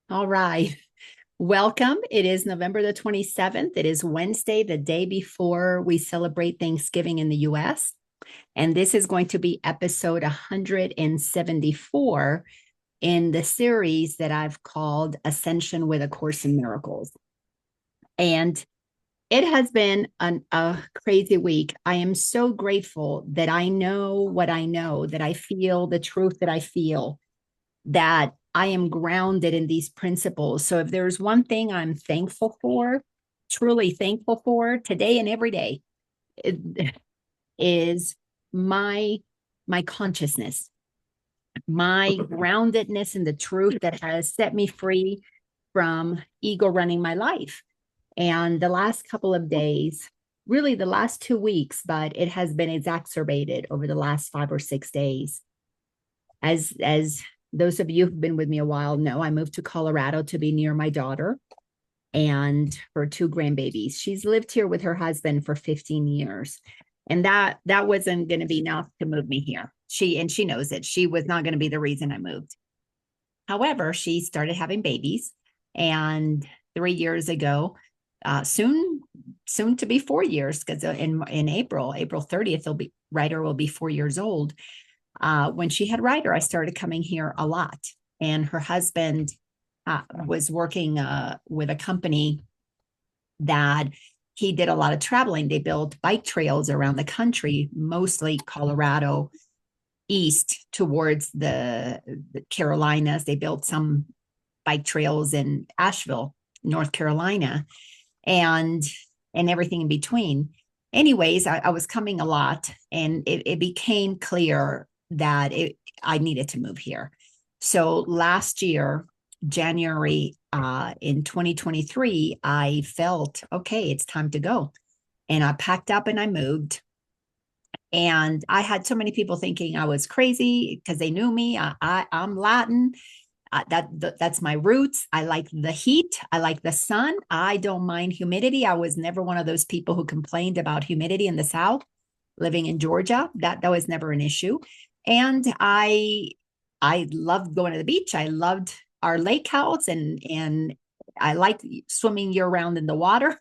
All right. Welcome. It is November the 27th. It is Wednesday, the day before we celebrate Thanksgiving in the US. And this is going to be episode 174 in the series that I've called Ascension with A Course in Miracles. And it has been a crazy week. I am so grateful that I know what I know, that I feel the truth that I feel, that I am grounded in these principles. So if there's one thing I'm thankful for, truly thankful for today and every day, it is my consciousness, my groundedness in the truth that has set me free from ego running my life. And the last couple of days, really the last 2 weeks, but it has been exacerbated over the last 5 or 6 days. As those of you who've been with me a while know, I moved to Colorado to be near my daughter and her two grandbabies. She's lived here with her husband for 15 years. And that wasn't going to be enough to move me here. She knows it. She was not going to be the reason I moved. However, she started having babies, and 3 years ago, soon to be 4 years, because in April 30th, Ryder will be 4 years old. When she had Ryder, I started coming here a lot. And her husband was working with a company that he did a lot of traveling. They built bike trails around the country, mostly Colorado, east towards the Carolinas. They built some bike trails in Asheville, North Carolina, and everything in between. Anyways, I was coming a lot, and it became clear that I needed to move here. So last year, January in 2023, I felt, okay, it's time to go. And I packed up and I moved. And I had so many people thinking I was crazy because they knew me. I'm Latin. That's my roots. I like the heat. I like the sun. I don't mind humidity. I was never one of those people who complained about humidity in the South. Living in Georgia, that was never an issue. And I loved going to the beach. I loved our lake house, and I liked swimming year round in the water.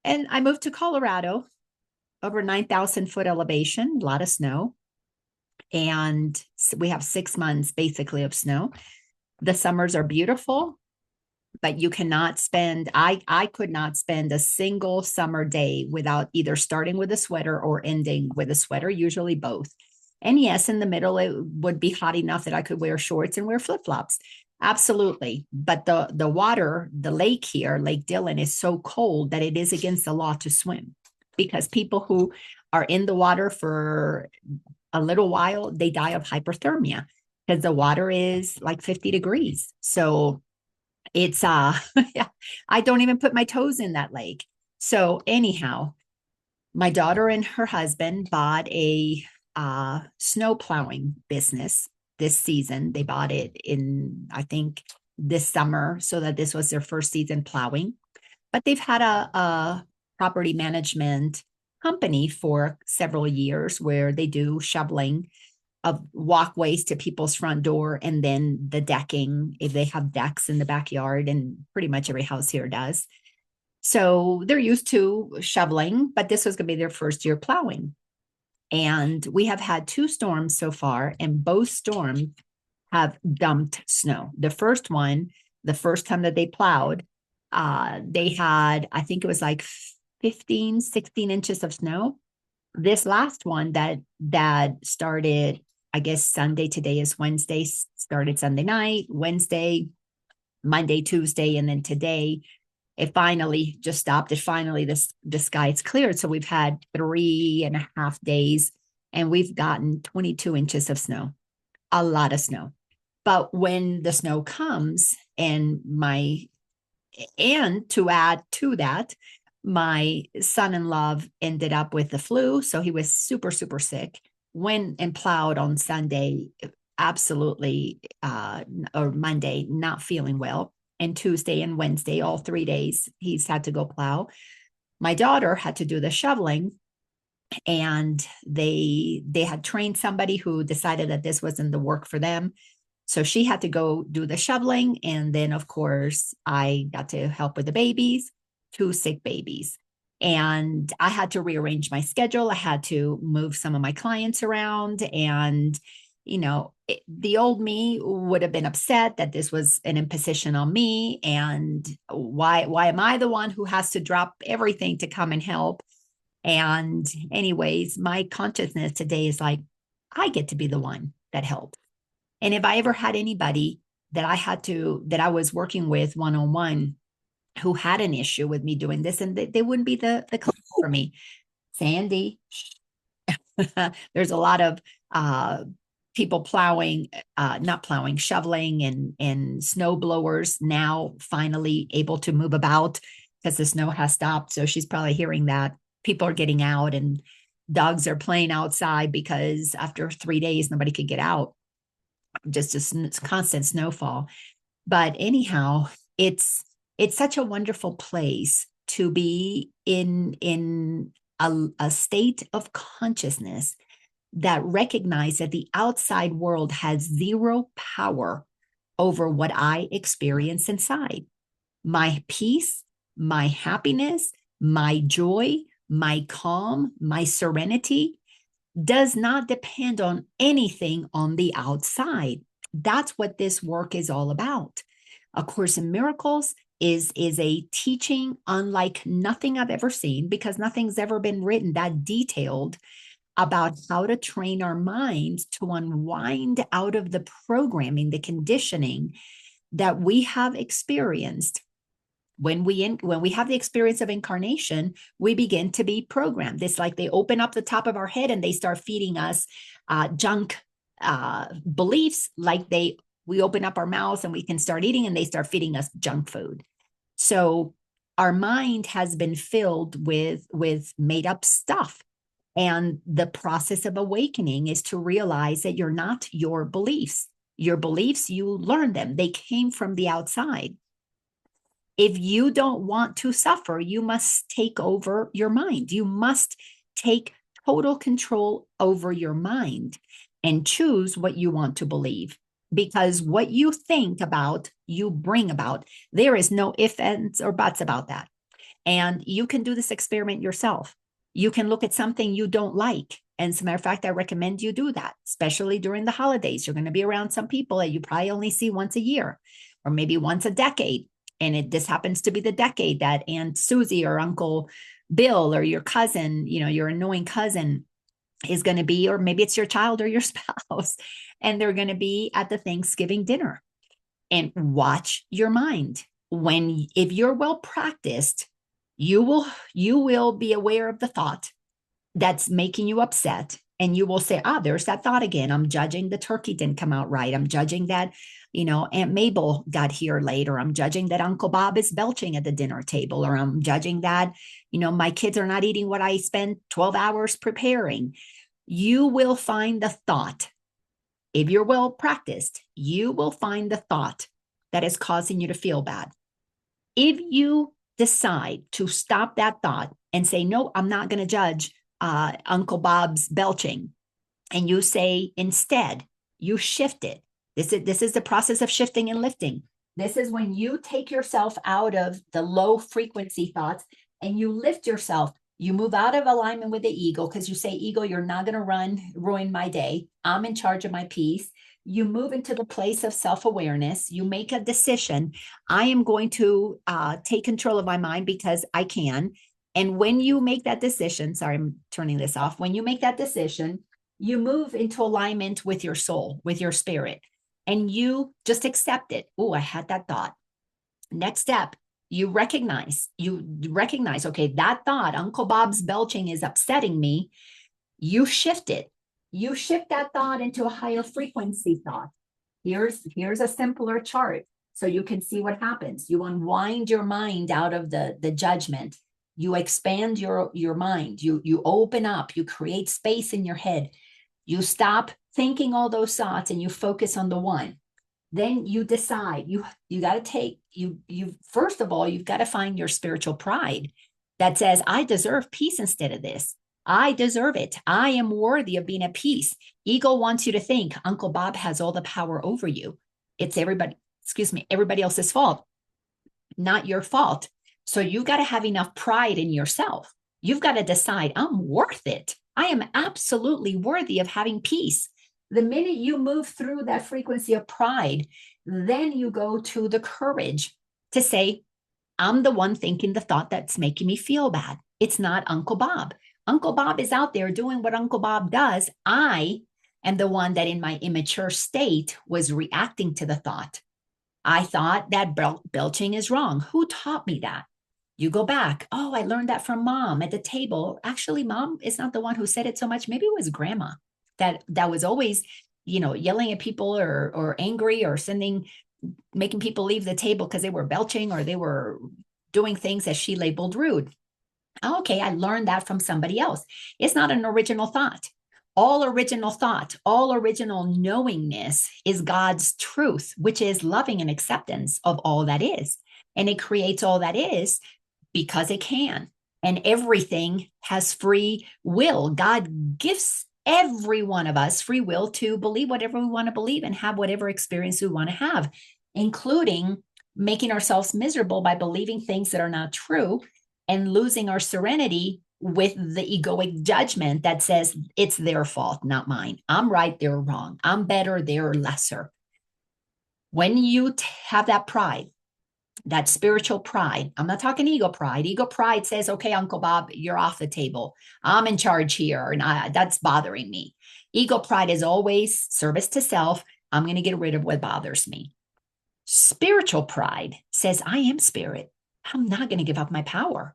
And I moved to Colorado, over 9,000 foot elevation, a lot of snow. And we have 6 months basically of snow. The summers are beautiful, but you cannot spend, I could not spend a single summer day without either starting with a sweater or ending with a sweater, usually both. And yes, in the middle, it would be hot enough that I could wear shorts and wear flip-flops. Absolutely. But the water, the lake here, Lake Dillon, is so cold that it is against the law to swim, because people who are in the water for a little while, they die of hyperthermia because the water is like 50 degrees. So it's yeah, I don't even put my toes in that lake. So anyhow, my daughter and her husband bought a snow plowing business this season. They bought it in, I think, this summer, so that this was their first season plowing. But they've had a property management company for several years where they do shoveling of walkways to people's front door, and then the decking, if they have decks in the backyard, and pretty much every house here does. So they're used to shoveling, but this was going to be their first year plowing. And we have had 2 storms so far, and both storms have dumped snow. The first one, the first time that they plowed, they had, I think it was like 15, 16 inches of snow. This last one that started, I guess Sunday, today is Wednesday, started Sunday night, Wednesday, Monday, Tuesday, and then today, it finally just stopped. It finally, the sky's cleared. So we've had 3.5 days, and we've gotten 22 inches of snow, a lot of snow. But when the snow comes, and to add to that, my son-in-law ended up with the flu. So he was super, super sick. Went and plowed on Sunday, absolutely, or Monday, not feeling well. And Tuesday and Wednesday, all 3 days, he's had to go plow. My daughter had to do the shoveling, and they had trained somebody who decided that this wasn't the work for them. So she had to go do the shoveling. And then, of course, I got to help with the babies, two sick babies. And I had to rearrange my schedule. I had to move some of my clients around. And, the old me would have been upset that this was an imposition on me. And why am I the one who has to drop everything to come and help? And, anyways, my consciousness today is like, I get to be the one that helps. And if I ever had anybody that I was working with one on one who had an issue with me doing this, and they wouldn't be the client for me. Sandy, there's a lot of people plowing, not plowing, shoveling and snow blowers now finally able to move about because the snow has stopped. So she's probably hearing that people are getting out and dogs are playing outside because after 3 days, nobody could get out, just a constant snowfall. But anyhow, it's such a wonderful place to be in a state of consciousness that recognize that the outside world has zero power over what I experience inside. My peace, my happiness, my joy, my calm, my serenity does not depend on anything on the outside. That's what this work is all about. A Course in Miracles is a teaching unlike nothing I've ever seen, because nothing's ever been written that detailed about how to train our minds to unwind out of the programming, the conditioning that we have experienced. When we have the experience of incarnation, we begin to be programmed. It's like they open up the top of our head and they start feeding us junk beliefs. Like we open up our mouths and we can start eating, and they start feeding us junk food. So our mind has been filled with made up stuff. And the process of awakening is to realize that you're not your beliefs. Your beliefs, you learned them. They came from the outside. If you don't want to suffer, you must take over your mind. You must take total control over your mind and choose what you want to believe. Because what you think about, you bring about. There is no ifs, ands, or buts about that. And you can do this experiment yourself. You can look at something you don't like. And as a matter of fact, I recommend you do that, especially during the holidays. You're going to be around some people that you probably only see once a year or maybe once a decade. And this happens to be the decade that Aunt Susie or Uncle Bill or your cousin, your annoying cousin is going to be, or maybe it's your child or your spouse, and they're going to be at the Thanksgiving dinner. And watch your mind. If you're well practiced, you will be aware of the thought that's making you upset, and you will say, there's that thought again. I'm judging the turkey didn't come out right. I'm judging that Aunt Mabel got here late, or I'm judging that Uncle Bob is belching at the dinner table, or I'm judging that my kids are not eating what I spent 12 hours preparing. You will find the thought. If you're well practiced, you will find the thought that is causing you to feel bad. If you decide to stop that thought and say, no, I'm not going to judge Uncle Bob's belching, and you say instead, you shift it. This is the process of shifting and lifting. This is when you take yourself out of the low frequency thoughts and you lift yourself. You move out of alignment with the ego, because you say, ego, you're not going to ruin my day. I'm in charge of my peace. You move into the place of self-awareness. You make a decision. I am going to take control of my mind because I can. And when you make that decision, sorry, I'm turning this off. When you make that decision, you move into alignment with your soul, with your spirit, and you just accept it. Oh, I had that thought. Next step, you recognize, okay, that thought, Uncle Bob's belching is upsetting me. You shift it. You shift that thought into a higher frequency thought. Here's a simpler chart so you can see what happens. You unwind your mind out of the judgment. You expand your mind. You open up. You create space in your head. You stop thinking all those thoughts and you focus on the one. Then you decide you got to take you first of all, you've got to find your spiritual pride that says, I deserve peace instead of this. I deserve it. I am worthy of being at peace. Ego wants you to think Uncle Bob has all the power over you. It's everybody else's fault, not your fault. So you've got to have enough pride in yourself. You've got to decide, I'm worth it. I am absolutely worthy of having peace. The minute you move through that frequency of pride, then you go to the courage to say, I'm the one thinking the thought that's making me feel bad. It's not Uncle Bob. Uncle Bob is out there doing what Uncle Bob does. I am the one that in my immature state was reacting to the thought. I thought that belching is wrong. Who taught me that? You go back. Oh, I learned that from mom at the table. Actually, mom is not the one who said it so much. Maybe it was grandma that was always, yelling at people or angry or making people leave the table because they were belching or they were doing things that she labeled rude. Okay, I learned that from somebody else. It's not an original thought. All original thought, all original knowingness is God's truth, which is loving and acceptance of all that is. And it creates all that is because it can. And everything has free will. God gives every one of us free will to believe whatever we want to believe and have whatever experience we want to have, including making ourselves miserable by believing things that are not true and losing our serenity with the egoic judgment that says it's their fault, not mine. I'm right, they're wrong. I'm better, they're lesser. When you have that pride, that spiritual pride, I'm not talking ego pride. Ego pride says, okay, Uncle Bob, you're off the table. I'm in charge here, and that's bothering me. Ego pride is always service to self. I'm going to get rid of what bothers me. Spiritual pride says, I am spirit. I'm not going to give up my power.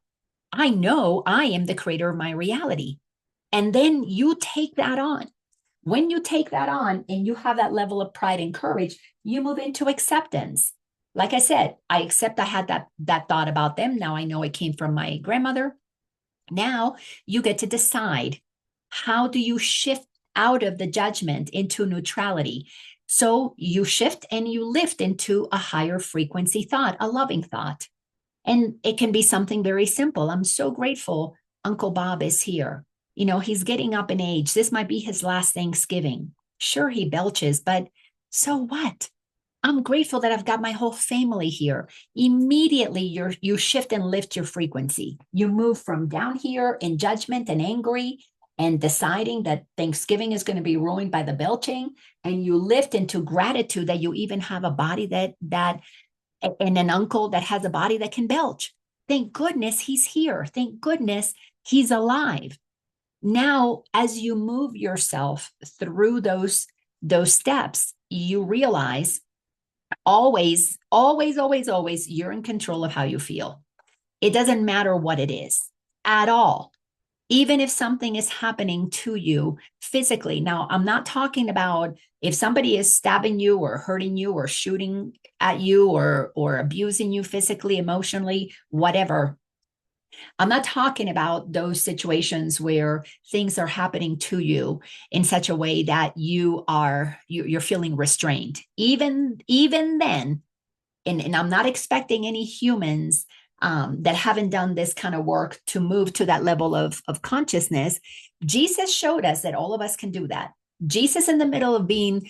I know I am the creator of my reality. And then you take that on. When you take that on and you have that level of pride and courage, you move into acceptance. Like I said, I accept I had that thought about them. Now I know it came from my grandmother. Now you get to decide, how do you shift out of the judgment into neutrality? So you shift and you lift into a higher frequency thought, a loving thought. And it can be something very simple. I'm so grateful Uncle Bob is here. He's getting up in age. This might be his last Thanksgiving. Sure, he belches, but so what? I'm grateful that I've got my whole family here. Immediately, you shift and lift your frequency. You move from down here in judgment and angry and deciding that Thanksgiving is going to be ruined by the belching, and you lift into gratitude that you even have a body that and an uncle that has a body that can belch. Thank goodness he's here. Thank goodness he's alive. Now, as you move yourself through those steps, you realize always, always, always, always, you're in control of how you feel. It doesn't matter what it is at all. Even if something is happening to you physically. Now, I'm not talking about if somebody is stabbing you or hurting you or shooting at you or abusing you physically, emotionally, whatever. I'm not talking about those situations where things are happening to you in such a way that you're feeling restrained. Even then, and I'm not expecting any humans that haven't done this kind of work to move to that level of consciousness. Jesus showed us that all of us can do that. Jesus, in the middle of being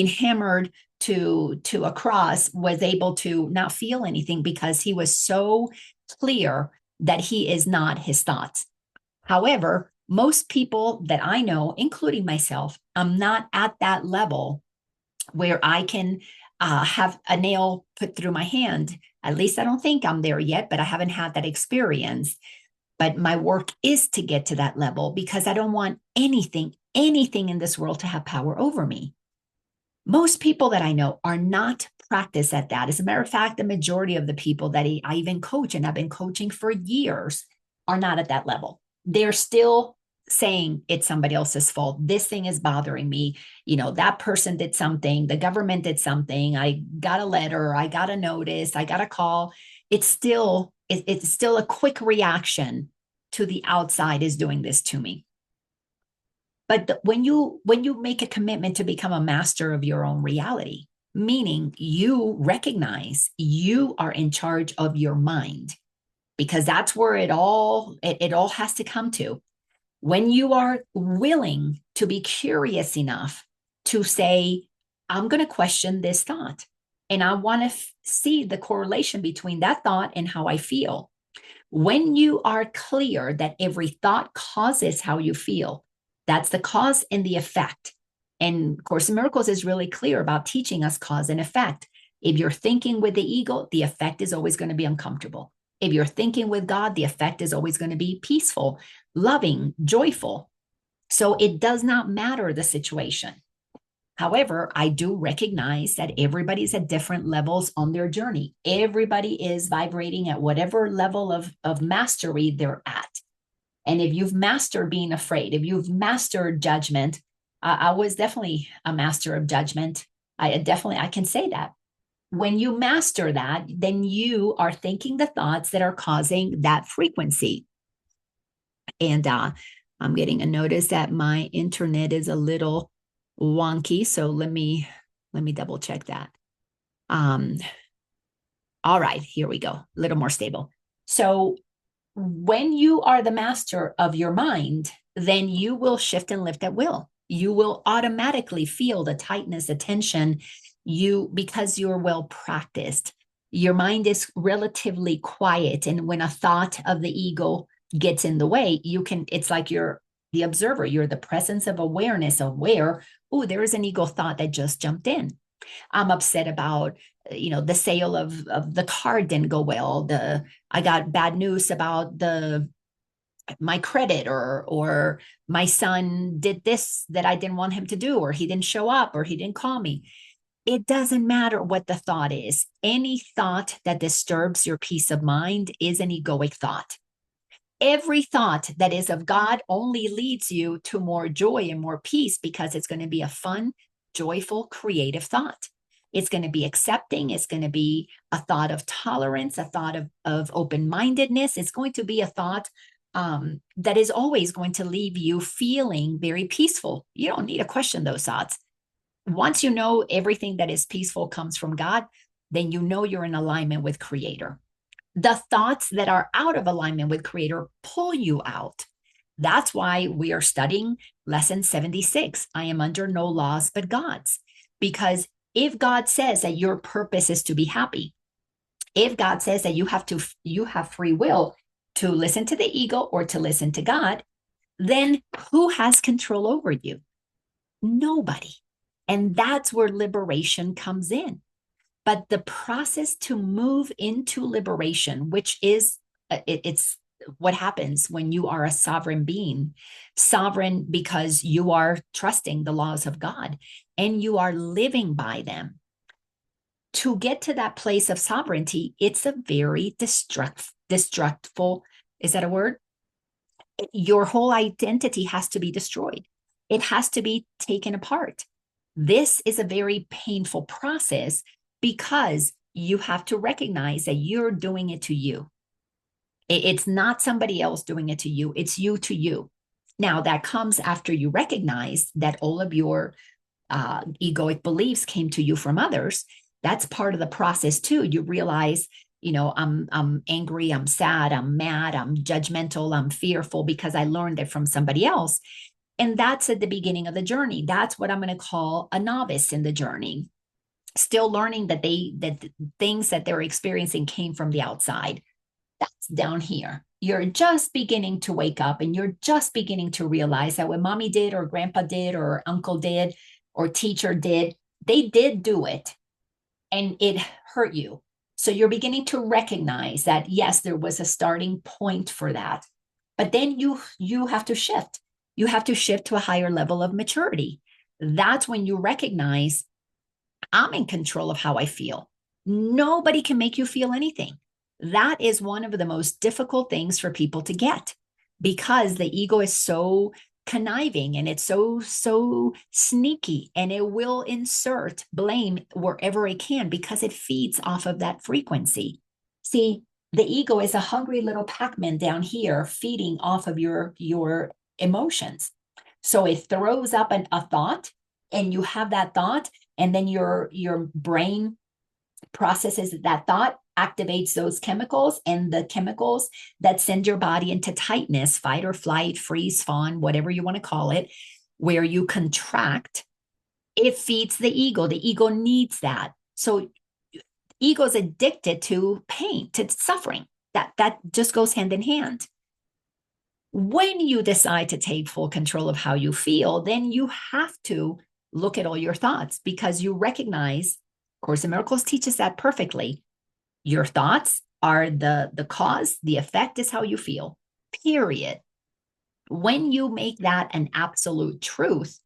hammered to a cross, was able to not feel anything because he was so clear that he is not his thoughts. However, most people that I know, including myself, I'm not at that level where I can have a nail put through my hand. At least I don't think I'm there yet, but I haven't had that experience. But my work is to get to that level because I don't want anything in this world to have power over me. Most people that I know are not practiced at that. As a matter of fact, the majority of the people that I even coach, and I've been coaching for years, are not at that level. They're still saying it's somebody else's fault. This thing is bothering me. That person did something. The government did something. I got a letter. I got a notice. I got a call. It's still a quick reaction to the outside is doing this to me. But when you make a commitment to become a master of your own reality, meaning you recognize you are in charge of your mind, because that's where it all has to come to. When you are willing to be curious enough to say, I'm going to question this thought, and I want to see the correlation between that thought and how I feel. When you are clear that every thought causes how you feel, that's the cause and the effect. And Course in Miracles is really clear about teaching us cause and effect. If you're thinking with the ego, the effect is always going to be uncomfortable. If you're thinking with God, the effect is always going to be peaceful, loving, joyful. So it does not matter the situation. However, I do recognize that everybody's at different levels on their journey. Everybody is vibrating at whatever level of mastery they're at. And if you've mastered being afraid, if you've mastered judgment, I was definitely a master of judgment. I can say that. When you master that, then you are thinking the thoughts that are causing that frequency. And I'm getting a notice that my internet is a little wonky, so let me double check that. All right, here we go. A little more stable. So when you are the master of your mind, then you will shift and lift at will. You will automatically feel the tightness, the tension, because you're well practiced. Your mind is relatively quiet, and when a thought of the ego gets in the way, it's like you're the observer. You're the presence of awareness, aware. Oh, there is an ego thought that just jumped in. I'm upset about, the sale of the car didn't go well. I got bad news about my credit, or my son did this that I didn't want him to do, or he didn't show up, or he didn't call me. It doesn't matter what the thought is. Any thought that disturbs your peace of mind is an egoic thought. Every thought that is of God only leads you to more joy and more peace, because it's going to be a fun, joyful, creative thought. It's going to be accepting. It's going to be a thought of tolerance, a thought of open-mindedness. It's going to be a thought that is always going to leave you feeling very peaceful. You don't need to question those thoughts. Once you know everything that is peaceful comes from God, then you know you're in alignment with Creator. The thoughts that are out of alignment with Creator pull you out. That's why we are studying lesson 76. I am under no laws but God's. Because if God says that your purpose is to be happy, if God says that you have free will to listen to the ego or to listen to God, then who has control over you? Nobody. And that's where liberation comes in. But the process to move into liberation, which is, it's what happens when you are a sovereign being, sovereign because you are trusting the laws of God and you are living by them. To get to that place of sovereignty, it's a very destructful, is that a word? Your whole identity has to be destroyed. It has to be taken apart. This is a very painful process, because you have to recognize that you're doing it to you. It's not somebody else doing it to you. It's you to you. Now, that comes after you recognize that all of your egoic beliefs came to you from others. That's part of the process too. You realize, I'm angry, I'm sad, I'm mad, I'm judgmental, I'm fearful because I learned it from somebody else. And that's at the beginning of the journey. That's what I'm going to call a novice in the journey. Still learning that things that they're experiencing came from the outside. That's down here. You're just beginning to wake up, and you're just beginning to realize that what mommy did, or grandpa did, or uncle did, or teacher did, they did do it, and it hurt you. So you're beginning to recognize that, yes, there was a starting point for that. But then you have to shift. You have to shift to a higher level of maturity. That's when you recognize, I'm in control of how I feel. Nobody can make you feel anything. That is one of the most difficult things for people to get, because the ego is so conniving and it's so sneaky, and it will insert blame wherever it can because it feeds off of that frequency. See, the ego is a hungry little Pac-Man down here feeding off of your emotions. So it throws up a thought, and you have that thought, and then your brain processes that thought activates those chemicals, and the chemicals that send your body into tightness, fight or flight, freeze, fawn, whatever you want to call it, where you contract, it feeds the ego. The ego needs that. So ego is addicted to pain, to suffering. That just goes hand in hand. When you decide to take full control of how you feel, then you have to look at all your thoughts, because you recognize, Course in Miracles teaches that perfectly. Your thoughts are the cause, the effect is how you feel, period. When you make that an absolute truth,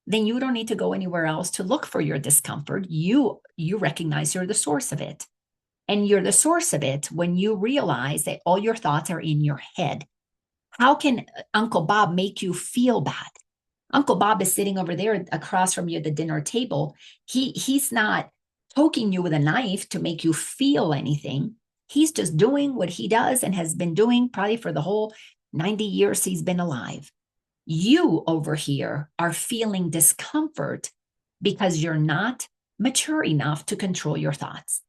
then you don't need to go anywhere else to look for your discomfort. You recognize you're the source of it. And you're the source of it when you realize that all your thoughts are in your head. How can Uncle Bob make you feel bad? Uncle Bob is sitting over there across from you at the dinner table. He's not poking you with a knife to make you feel anything. He's just doing what he does and has been doing probably for the whole 90 years he's been alive. You over here are feeling discomfort because you're not mature enough to control your thoughts.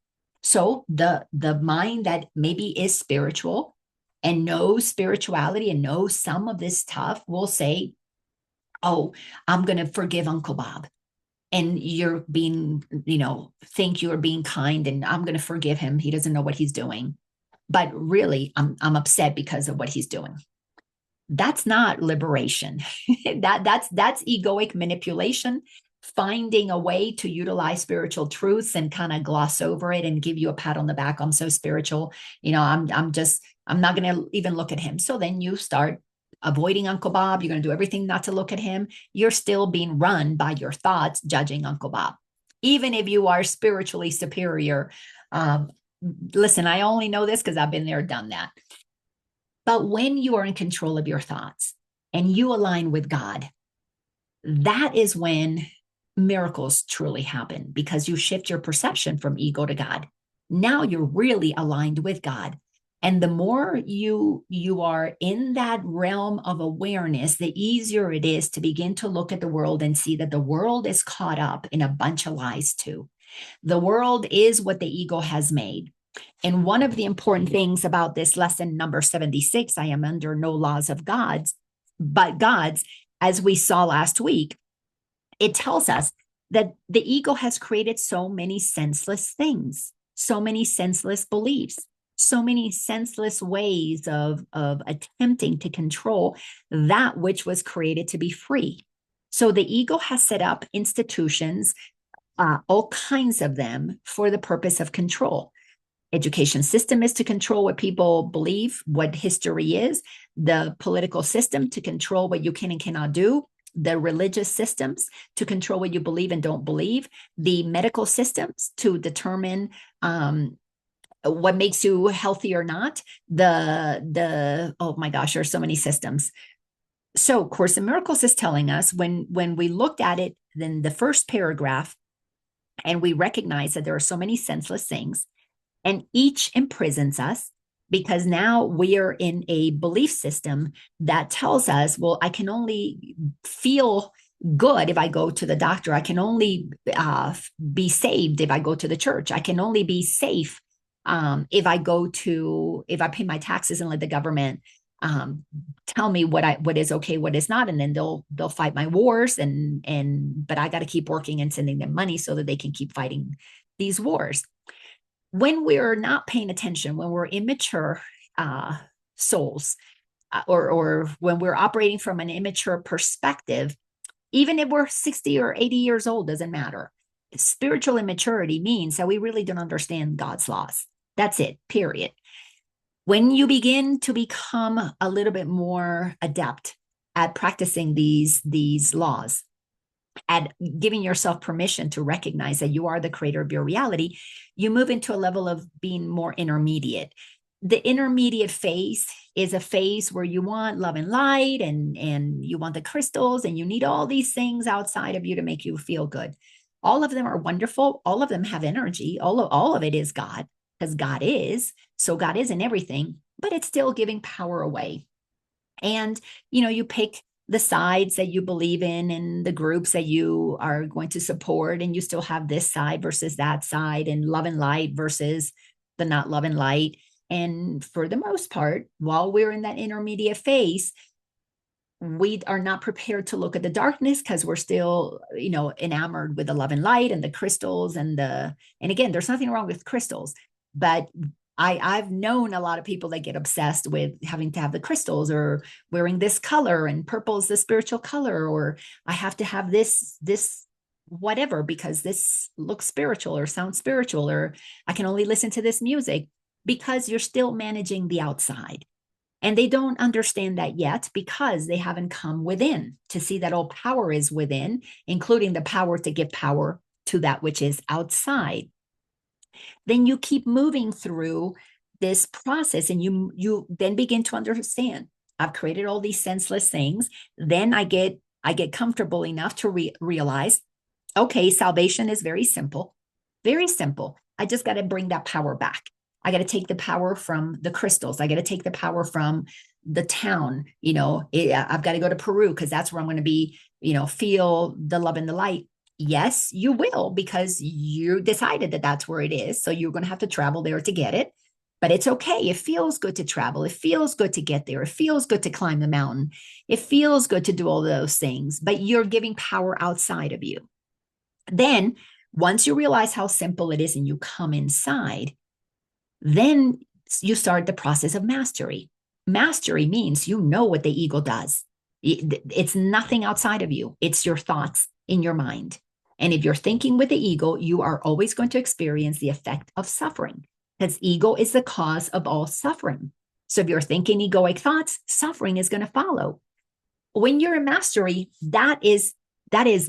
So the mind that maybe is spiritual and knows spirituality and knows some of this stuff will say, oh, I'm going to forgive Uncle Bob. And you're being, think you're being kind, and I'm going to forgive him. He doesn't know what he's doing. But really, I'm upset because of what he's doing. That's not liberation. That's egoic manipulation, finding a way to utilize spiritual truths and kind of gloss over it and give you a pat on the back. I'm so spiritual. I'm not going to even look at him. So then you start avoiding Uncle Bob. You're going to do everything not to look at him. You're still being run by your thoughts, judging Uncle Bob. Even if you are spiritually superior. Listen, I only know this because I've been there, done that. But when you are in control of your thoughts and you align with God, that is when miracles truly happen, because you shift your perception from ego to God. Now you're really aligned with God. And the more you are in that realm of awareness, the easier it is to begin to look at the world and see that the world is caught up in a bunch of lies too. The world is what the ego has made. And one of the important things about this lesson number 76, I am under no laws of God's, but God's, as we saw last week, it tells us that the ego has created so many senseless things, so many senseless beliefs, so many senseless ways of attempting to control that which was created to be free. So the ego has set up institutions, all kinds of them, for the purpose of control. Education system is to control what people believe, what history is. The political system to control what you can and cannot do. The religious systems to control what you believe and don't believe. The medical systems to determine what makes you healthy or not. Oh my gosh, there's so many systems. So Course in Miracles is telling us, when we looked at it in the first paragraph, and we recognize that there are so many senseless things, and each imprisons us, because now we are in a belief system that tells us, well, I can only feel good if I go to the doctor. I can only be saved if I go to the church. I can only be safe if I pay my taxes and let the government tell me what is okay, what is not, and then they'll fight my wars, but I got to keep working and sending them money so that they can keep fighting these wars. When we're not paying attention, when we're immature souls, or when we're operating from an immature perspective, even if we're 60 or 80 years old, doesn't matter. Spiritual immaturity means that we really don't understand God's laws. That's it, period. When you begin to become a little bit more adept at practicing these laws, at giving yourself permission to recognize that you are the creator of your reality, you move into a level of being more intermediate. The intermediate phase is a phase where you want love and light, and you want the crystals, and you need all these things outside of you to make you feel good. All of them are wonderful. All of them have energy. All of it is God, because God is. So God is in everything, but it's still giving power away. And, you pick the sides that you believe in and the groups that you are going to support, and you still have this side versus that side, and love and light versus the not love and light. And for the most part, while we're in that intermediate phase, we are not prepared to look at the darkness because we're still, enamored with the love and light and the crystals and again, there's nothing wrong with crystals, but I've known a lot of people that get obsessed with having to have the crystals or wearing this color, and purple is the spiritual color, or I have to have this whatever because this looks spiritual or sounds spiritual, or I can only listen to this music, because you're still managing the outside. And they don't understand that yet because they haven't come within to see that all power is within, including the power to give power to that which is outside. Then you keep moving through this process, and you then begin to understand, I've created all these senseless things. Then I get comfortable enough to realize, okay, salvation is very simple, very simple. I just got to bring that power back. I got to take the power from the crystals. I got to take the power from the town. I've got to go to Peru because that's where I'm going to be, feel the love and the light. Yes, you will, because you decided that that's where it is. So you're going to have to travel there to get it. But it's okay. It feels good to travel. It feels good to get there. It feels good to climb the mountain. It feels good to do all those things, but you're giving power outside of you. Then once you realize how simple it is and you come inside, then you start the process of mastery. Mastery means you know what the ego does. It's nothing outside of you. It's your thoughts in your mind. And if you're thinking with the ego, you are always going to experience the effect of suffering, because ego is the cause of all suffering. So if you're thinking egoic thoughts, suffering is going to follow. When you're in mastery, that is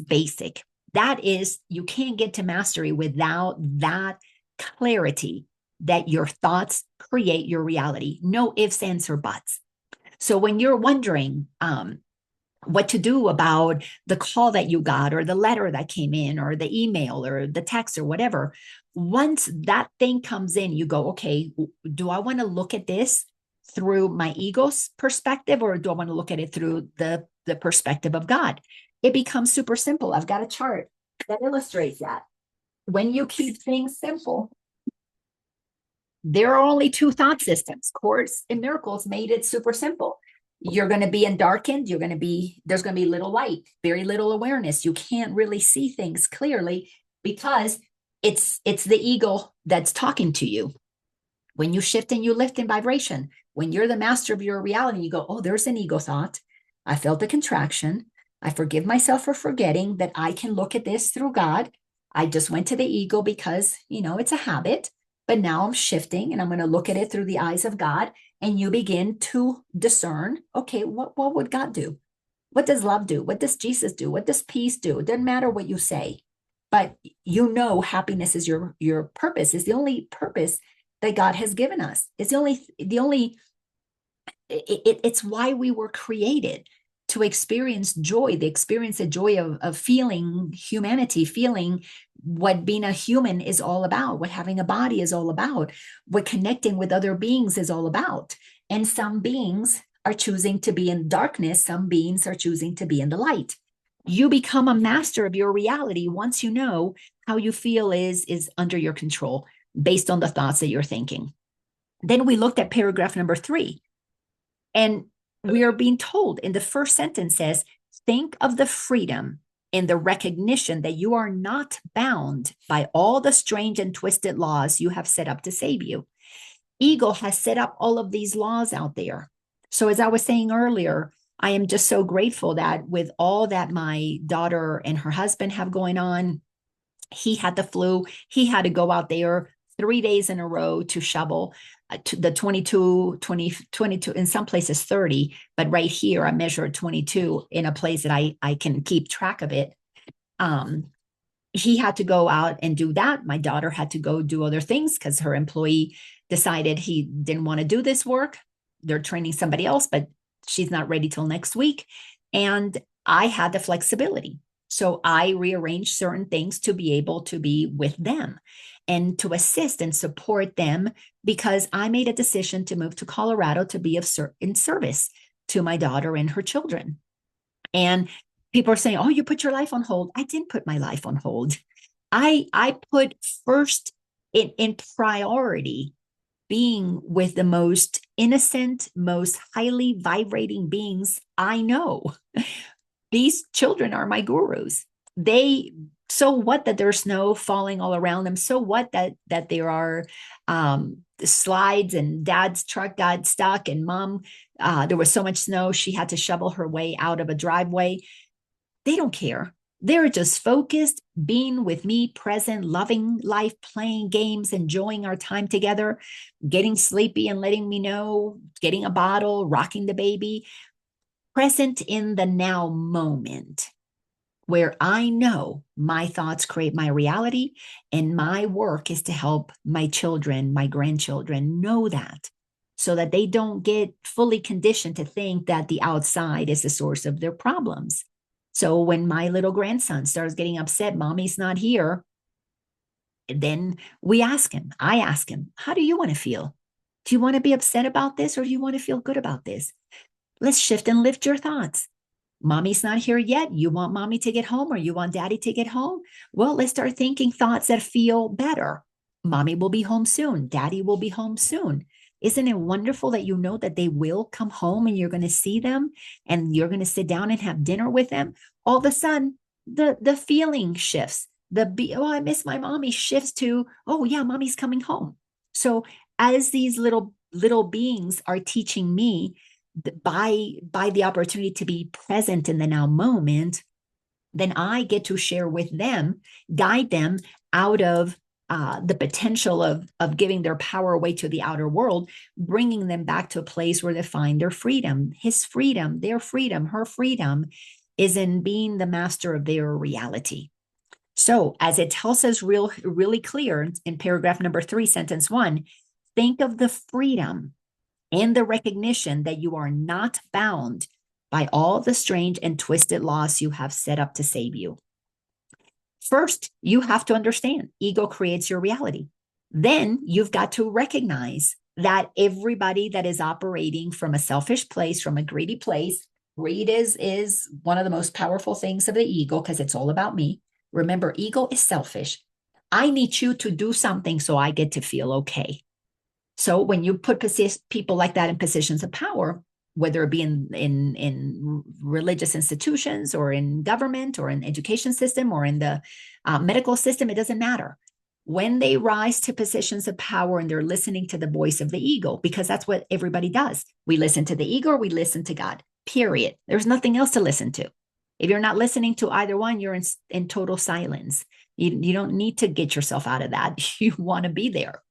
basic. That is, you can't get to mastery without that clarity that your thoughts create your reality. No ifs, ands, or buts. So when you're wondering what to do about the call that you got, or the letter that came in, or the email, or the text, or whatever, once that thing comes in, you go, okay, do I want to look at this through my ego's perspective, or do I want to look at it through the perspective of God? It becomes super simple. I've got a chart that illustrates that. When you keep things simple, there are only two thought systems. Course in Miracles made it super simple. You're going to be darkened. There's going to be little light, very little awareness. You can't really see things clearly because it's the ego that's talking to you. When you shift and you lift in vibration, when you're the master of your reality, you go, oh, there's an ego thought. I felt a contraction. I forgive myself for forgetting that I can look at this through God. I just went to the ego because, it's a habit. But now I'm shifting and I'm going to look at it through the eyes of God. And you begin to discern, okay, what would God do? What does love do? What does Jesus do? What does peace do? It doesn't matter what you say, but happiness is your purpose, is the only purpose that God has given us. It's it's why we were created, to experience joy, the joy of feeling humanity, feeling what being a human is all about, what having a body is all about, what connecting with other beings is all about. And some beings are choosing to be in darkness. Some beings are choosing to be in the light. You become a master of your reality once you know how you feel is under your control based on the thoughts that you're thinking. Then we looked at paragraph number 3. And we are being told in the first sentence says, think of the freedom in the recognition that you are not bound by all the strange and twisted laws you have set up to save you. Ego has set up all of these laws out there. So as I was saying earlier, I am just so grateful that with all that my daughter and her husband have going on, he had the flu. He had to go out there 3 days in a row to shovel to the 22, in some places 30, but right here I measured 22 in a place that I can keep track of it. He had to go out and do that. My daughter had to go do other things because her employee decided he didn't want to do this work. They're training somebody else, but she's not ready till next week. And I had the flexibility. So I rearranged certain things to be able to be with them and to assist and support them, because I made a decision to move to Colorado to be in service to my daughter and her children. And people are saying, oh, you put your life on hold. I didn't put my life on hold. I put first in priority being with the most innocent, most highly vibrating beings I know. These children are my gurus. They, so what that there's snow falling all around them? So what that there are slides and dad's truck got stuck and mom, there was so much snow she had to shovel her way out of a driveway. They don't care. They're just focused, being with me, present, loving life, playing games, enjoying our time together, getting sleepy and letting me know, getting a bottle, rocking the baby, present in the now moment, where I know my thoughts create my reality, and my work is to help my children, my grandchildren know that, so that they don't get fully conditioned to think that the outside is the source of their problems. So when my little grandson starts getting upset, mommy's not here, then I ask him, how do you want to feel? Do you want to be upset about this, or do you want to feel good about this? Let's shift and lift your thoughts. Mommy's not here yet. You want mommy to get home, or you want daddy to get home? Well, let's start thinking thoughts that feel better. Mommy will be home soon. Daddy will be home soon. Isn't it wonderful that you know that they will come home and you're going to see them and you're going to sit down and have dinner with them? All of a sudden, the feeling shifts. Oh, I miss my mommy shifts to, oh yeah, mommy's coming home. So as these little beings are teaching me, by the opportunity to be present in the now moment, then I get to share with them, guide them out of the potential of giving their power away to the outer world, bringing them back to a place where they find their freedom. His freedom, their freedom, her freedom is in being the master of their reality. So as it tells us really clear in paragraph number 3, sentence 1, think of the freedom and the recognition that you are not bound by all the strange and twisted laws you have set up to save you. First, you have to understand ego creates your reality. Then you've got to recognize that everybody that is operating from a selfish place, from a greedy place, greed is one of the most powerful things of the ego because it's all about me. Remember, ego is selfish. I need you to do something so I get to feel okay. So when you put people like that in positions of power, whether it be in religious institutions or in government or in education system or in the medical system, it doesn't matter. When they rise to positions of power and they're listening to the voice of the ego, because that's what everybody does. We listen to the ego or we listen to God, period. There's nothing else to listen to. If you're not listening to either one, you're in total silence. You don't need to get yourself out of that. You want to be there.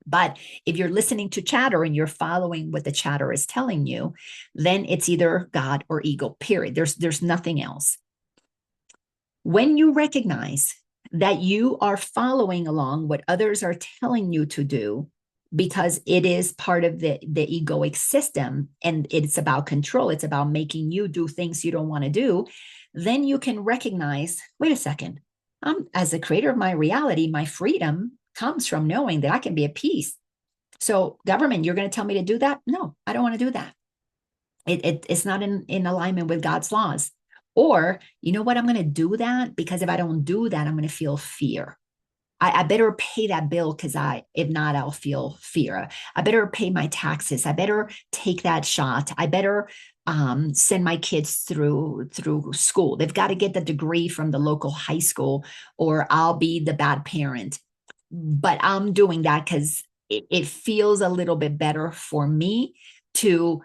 But if you're listening to chatter and you're following what the chatter is telling you, then it's either God or ego, period. There's nothing else. When you recognize that you are following along what others are telling you to do, because it is part of the egoic system and it's about control, it's about making you do things you don't want to do, then you can recognize, wait a second, as the creator of my reality, my freedom comes from knowing that I can be at peace. So government, you're going to tell me to do that? No, I don't want to do that. It's not in alignment with God's laws. Or, you know what, I'm going to do that because if I don't do that, I'm going to feel fear. I better pay that bill because if not, I'll feel fear. I better pay my taxes. I better take that shot. I better send my kids through school. They've got to get the degree from the local high school, or I'll be the bad parent. But I'm doing that because it feels a little bit better for me to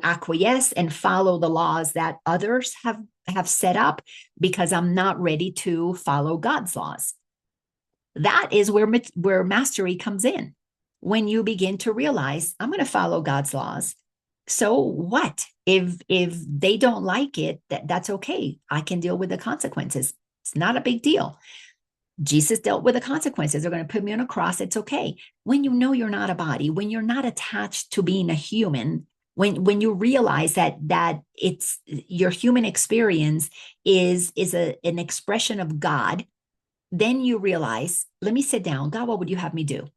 acquiesce and follow the laws that others have set up because I'm not ready to follow God's laws. That is where mastery comes in. When you begin to realize, I'm going to follow God's laws. So what? If they don't like it, that's okay. I can deal with the consequences. It's not a big deal. Jesus dealt with the consequences. They're going to put me on a cross. It's okay. When you know you're not a body, when you're not attached to being a human, when you realize that it's your human experience is an expression of God, then you realize, let me sit down. God, what would you have me do?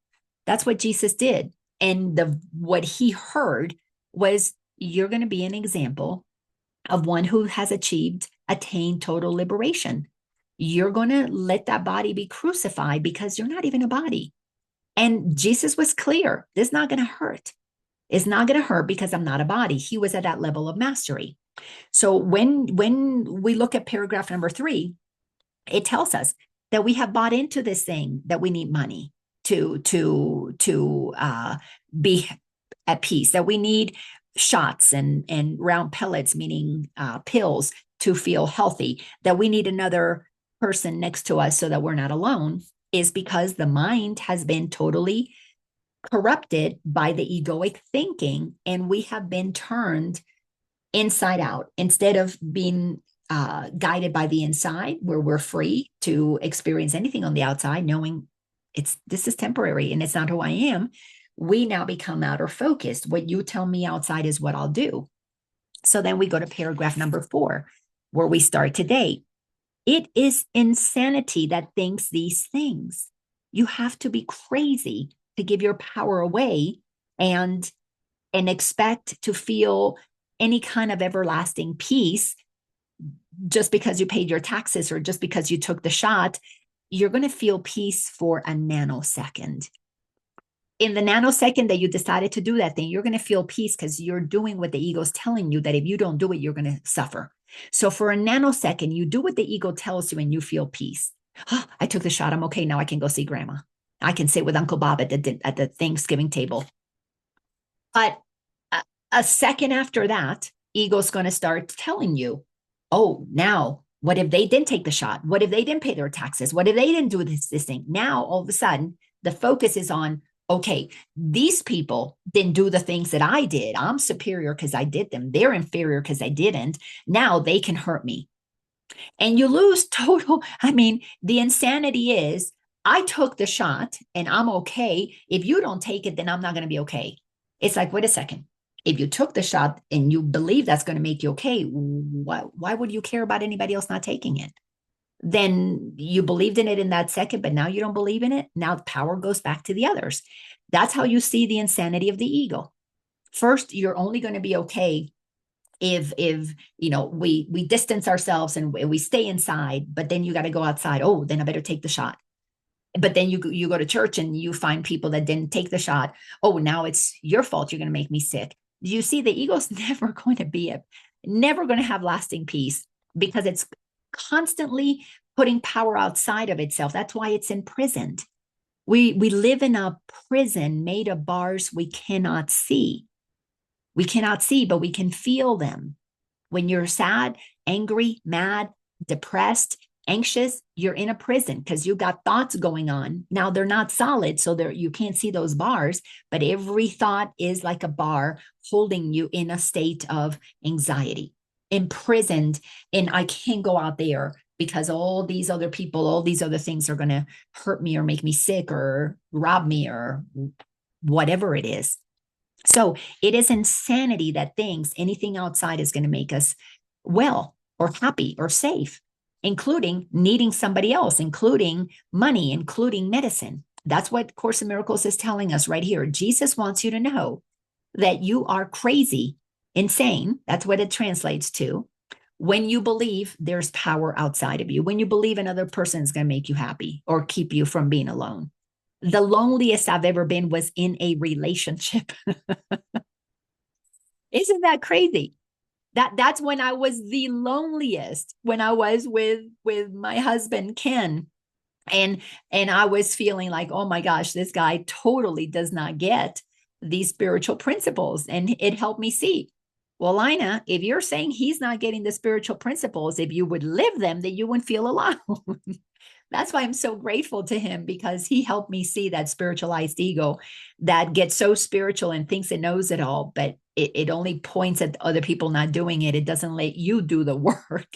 That's what Jesus did. And what he heard was, you're going to be an example of one who has attained total liberation. You're going to let that body be crucified because you're not even a body. And Jesus was clear, this is not going to hurt. It's not going to hurt because I'm not a body. He was at that level of mastery. So when we look at paragraph number 3, it tells us that we have bought into this thing that we need money to be at peace, that we need shots and round pellets, meaning pills, to feel healthy, that we need another person next to us so that we're not alone, is because the mind has been totally corrupted by the egoic thinking, and we have been turned inside out instead of being guided by the inside, where we're free to experience anything on the outside, knowing this is temporary and it's not who I am. We now become outer focused. What you tell me outside is what I'll do. So then we go to paragraph number 4, where we start today. It is insanity that thinks these things. You have to be crazy to give your power away and expect to feel any kind of everlasting peace just because you paid your taxes or just because you took the shot. You're going to feel peace for a nanosecond. In the nanosecond that you decided to do that thing, you're going to feel peace because you're doing what the ego's telling you, that if you don't do it, you're going to suffer. So for a nanosecond, you do what the ego tells you and you feel peace. Oh, I took the shot. I'm okay. Now I can go see grandma. I can sit with Uncle Bob at the Thanksgiving table. But a second after that, ego's going to start telling you, oh, now what if they didn't take the shot? What if they didn't pay their taxes? What if they didn't do this thing? Now, all of a sudden, the focus is on, okay, these people didn't do the things that I did. I'm superior because I did them. They're inferior because I didn't. Now they can hurt me. And you lose total. I mean, the insanity is, I took the shot and I'm okay. If you don't take it, then I'm not going to be okay. It's like, wait a second. If you took the shot and you believe that's going to make you okay, why would you care about anybody else not taking it? Then you believed in it in that second, but now you don't believe in it. Now the power goes back to the others. That's how you see the insanity of the ego. First, you're only going to be okay if we distance ourselves and we stay inside, but then you got to go outside. Oh, then I better take the shot. But then you go to church and you find people that didn't take the shot. Oh, now it's your fault. You're going to make me sick. You see, the ego's never going to have lasting peace because it's constantly putting power outside of itself. That's why it's imprisoned. We live in a prison made of bars we cannot see. We cannot see, but we can feel them. When you're sad, angry, mad, depressed, anxious, you're in a prison because you got thoughts going on. Now they're not solid, so you can't see those bars, but every thought is like a bar holding you in a state of anxiety, imprisoned. And I can't go out there because all these other people, all these other things are going to hurt me or make me sick or rob me or whatever it is. So it is insanity that thinks anything outside is going to make us well or happy or safe, including needing somebody else, including money, including medicine. That's what Course in Miracles is telling us right here. Jesus wants you to know that you are crazy, insane. That's what it translates to. When you believe there's power outside of you, when you believe another person is going to make you happy or keep you from being alone. The loneliest I've ever been was in a relationship. Isn't that crazy? That's when I was the loneliest, when I was with my husband Ken, and I was feeling like, oh my gosh, this guy totally does not get these spiritual principles. And it helped me see, well, Laina, if you're saying he's not getting the spiritual principles, if you would live them, then you wouldn't feel alone. That's why I'm so grateful to him, because he helped me see that spiritualized ego that gets so spiritual and thinks it knows it all, but it only points at other people not doing it. It doesn't let you do the work.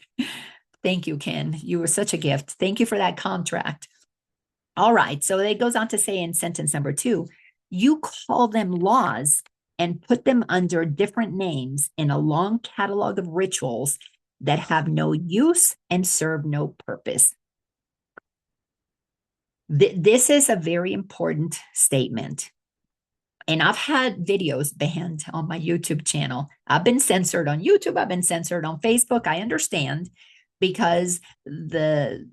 Thank you, Ken. You were such a gift. Thank you for that contract. All right. So it goes on to say in sentence number 2, you call them laws and put them under different names in a long catalog of rituals that have no use and serve no purpose. This is a very important statement. And I've had videos banned on my YouTube channel. I've been censored on YouTube. I've been censored on Facebook. I understand, because the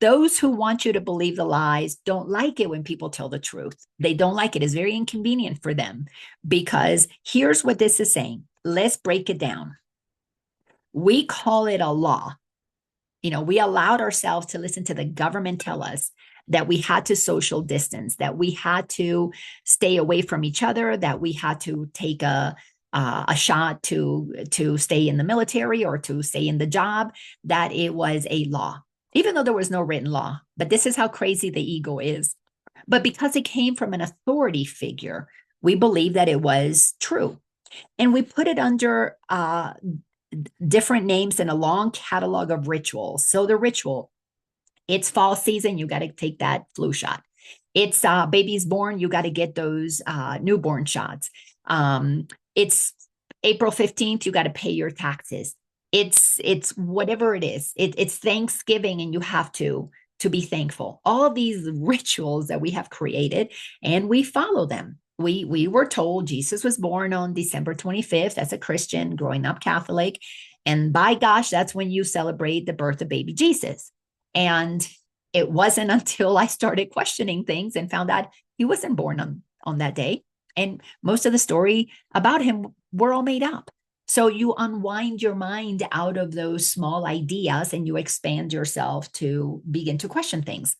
Those who want you to believe the lies don't like it when people tell the truth. They don't like it. It's very inconvenient for them because here's what this is saying. Let's break it down. We call it a law. We allowed ourselves to listen to the government tell us that we had to social distance, that we had to stay away from each other, that we had to take a shot to stay in the military or to stay in the job, that it was a law, even though there was no written law. But this is how crazy the ego is. But because it came from an authority figure, we believe that it was true. And we put it under different names in a long catalog of rituals. So the ritual, it's fall season, you got to take that flu shot. It's baby's born, you got to get those newborn shots. It's April 15th, you got to pay your taxes. It's whatever it is. It's Thanksgiving and you have to be thankful. All of these rituals that we have created and we follow them. We were told Jesus was born on December 25th as a Christian, growing up Catholic. And by gosh, that's when you celebrate the birth of baby Jesus. And it wasn't until I started questioning things and found out he wasn't born on that day. And most of the story about him were all made up. So you unwind your mind out of those small ideas and you expand yourself to begin to question things.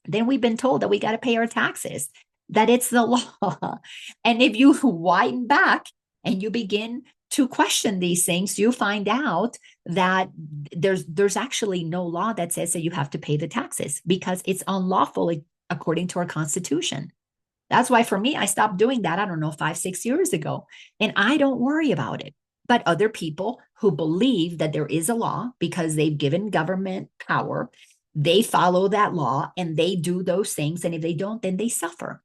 Then we've been told that we got to pay our taxes, that it's the law. And if you widen back and you begin to question these things, you find out that there's actually no law that says that you have to pay the taxes because it's unlawful according to our Constitution. That's why for me, I stopped doing that, I don't know, 5-6 years ago. And I don't worry about it. But other people who believe that there is a law because they've given government power, they follow that law and they do those things. And if they don't, then they suffer.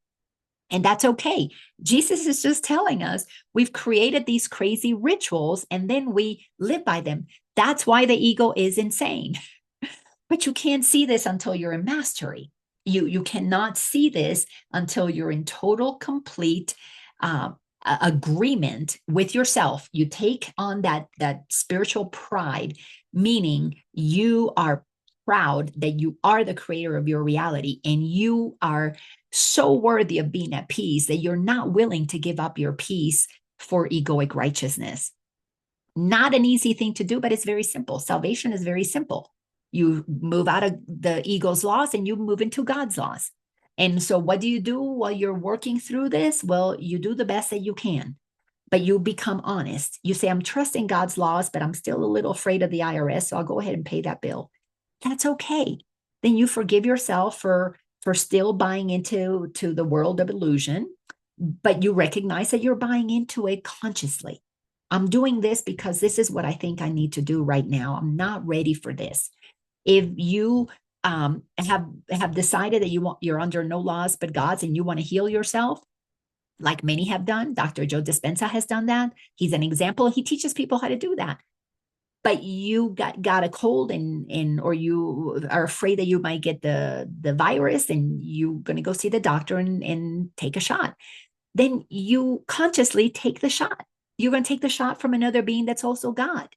And that's okay. Jesus is just telling us we've created these crazy rituals and then we live by them. That's why the ego is insane. But you can't see this until you're in mastery. You cannot see this until you're in total, complete agreement with yourself. You take on that spiritual pride, meaning you are proud that you are the creator of your reality and you are so worthy of being at peace that you're not willing to give up your peace for egoic righteousness. Not an easy thing to do, but it's very simple. Salvation is very simple. You move out of the ego's laws and you move into God's laws. And so what do you do while you're working through this? Well, you do the best that you can, but you become honest. You say, I'm trusting God's laws, but I'm still a little afraid of the IRS, so I'll go ahead and pay that bill. That's okay. Then you forgive yourself for still buying into the world of illusion, but you recognize that you're buying into it consciously. I'm doing this because this is what I think I need to do right now. I'm not ready for this. If you have decided that you're under no laws but God's and you want to heal yourself, like many have done, Dr. Joe Dispenza has done that. He's an example. He teaches people how to do that. But you got a cold or you are afraid that you might get the virus and you're going to go see the doctor and take a shot. Then you consciously take the shot. You're going to take the shot from another being that's also God.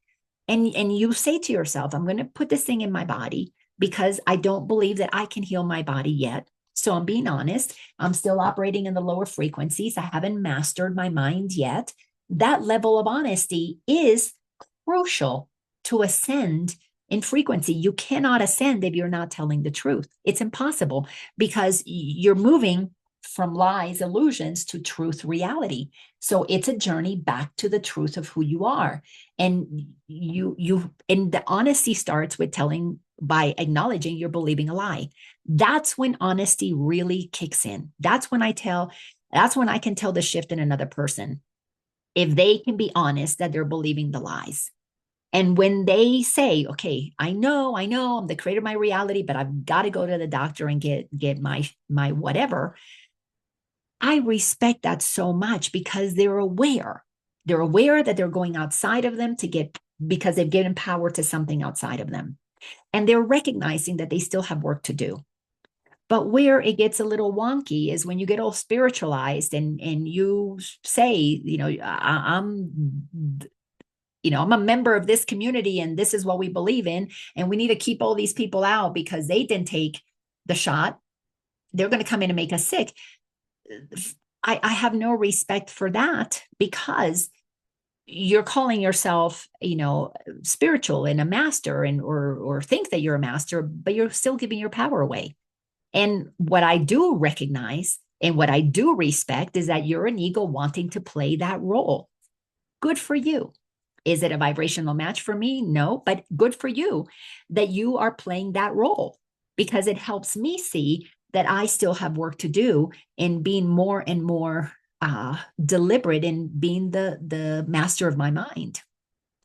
And you say to yourself, I'm going to put this thing in my body because I don't believe that I can heal my body yet. So I'm being honest. I'm still operating in the lower frequencies. I haven't mastered my mind yet. That level of honesty is crucial to ascend in frequency. You cannot ascend if you're not telling the truth. It's impossible because you're moving from lies, illusions to truth, reality. So it's a journey back to the truth of who you are. And and the honesty starts with by acknowledging you're believing a lie. That's when honesty really kicks in. That's when I can tell the shift in another person. If they can be honest that they're believing the lies. And when they say, okay, I know I'm the creator of my reality, but I've got to go to the doctor and get my whatever. I respect that so much because they're aware. They're aware that they're going outside of them because they've given power to something outside of them. And they're recognizing that they still have work to do. But where it gets a little wonky is when you get all spiritualized and you say, I'm I'm a member of this community and this is what we believe in. And we need to keep all these people out because they didn't take the shot. They're going to come in and make us sick. I have no respect for that because you're calling yourself, spiritual and a master and or think that you're a master, but you're still giving your power away. And what I do recognize and what I do respect is that you're an ego wanting to play that role. Good for you. Is it a vibrational match for me? No, but good for you that you are playing that role because it helps me see that I still have work to do in being more and more deliberate in being the master of my mind.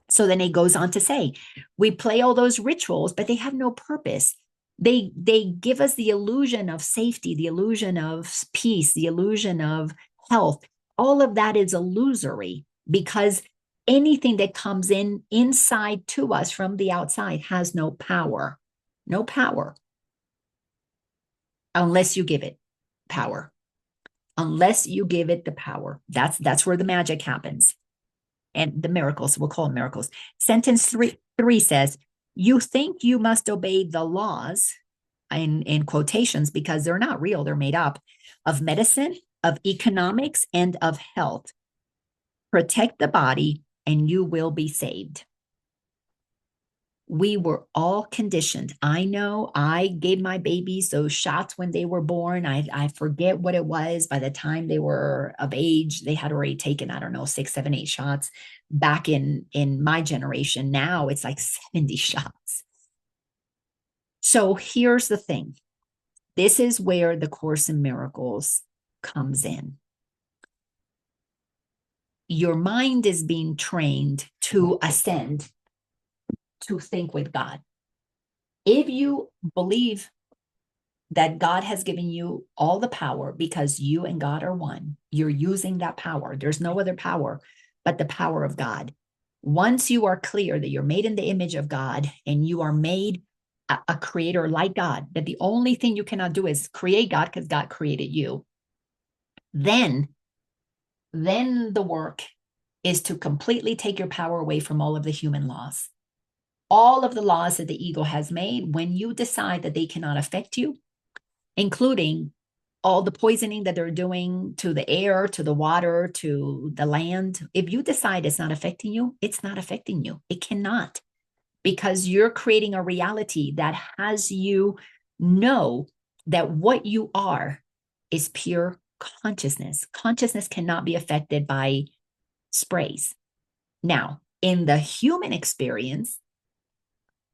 So then it goes on to say, we play all those rituals, but they have no purpose. They give us the illusion of safety, the illusion of peace, the illusion of health. All of that is illusory because anything that comes in inside to us from the outside has no power. No power. Unless you give it power. Unless you give it the power. That's where the magic happens. And the miracles, we'll call them miracles. Sentence three says, you think you must obey the laws, in quotations, because they're not real, they're made up, of medicine, of economics, and of health. Protect the body and you will be saved. We were all conditioned. I know I gave my babies those shots when they were born. I forget what it was. By the time they were of age, they had already taken, I don't know, 6, 7, 8 shots back in my generation. Now it's like 70 shots. So here's the thing. This is where the Course in Miracles comes in. Your mind is being trained to ascend, to think with God. If you believe that God has given you all the power because you and God are one, you're using that power. There's no other power but the power of God. Once you are clear that you're made in the image of God and you are made a creator like God, that the only thing you cannot do is create God because God created you, then the work is to completely take your power away from all of the human laws. All of the laws that the ego has made, when you decide that they cannot affect you, including all the poisoning that they're doing to the air, to the water, to the land, if you decide it's not affecting you, it's not affecting you. It cannot, because you're creating a reality that has you know that what you are is pure consciousness. Consciousness cannot be affected by sprays. Now, in the human experience,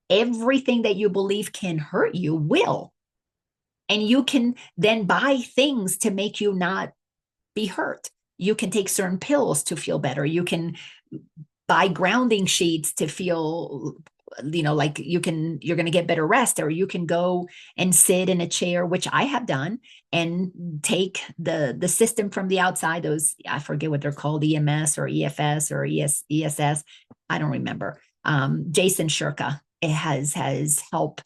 everything that you believe can hurt you will. And you can then buy things to make you not be hurt. You can take certain pills to feel better. You can buy grounding sheets to feel, like you're going to get better rest, or you can go and sit in a chair, which I have done, and take the system from the outside. Those, I forget what they're called, EMS or EFS or ESS. I don't remember. Jason Shirka has helped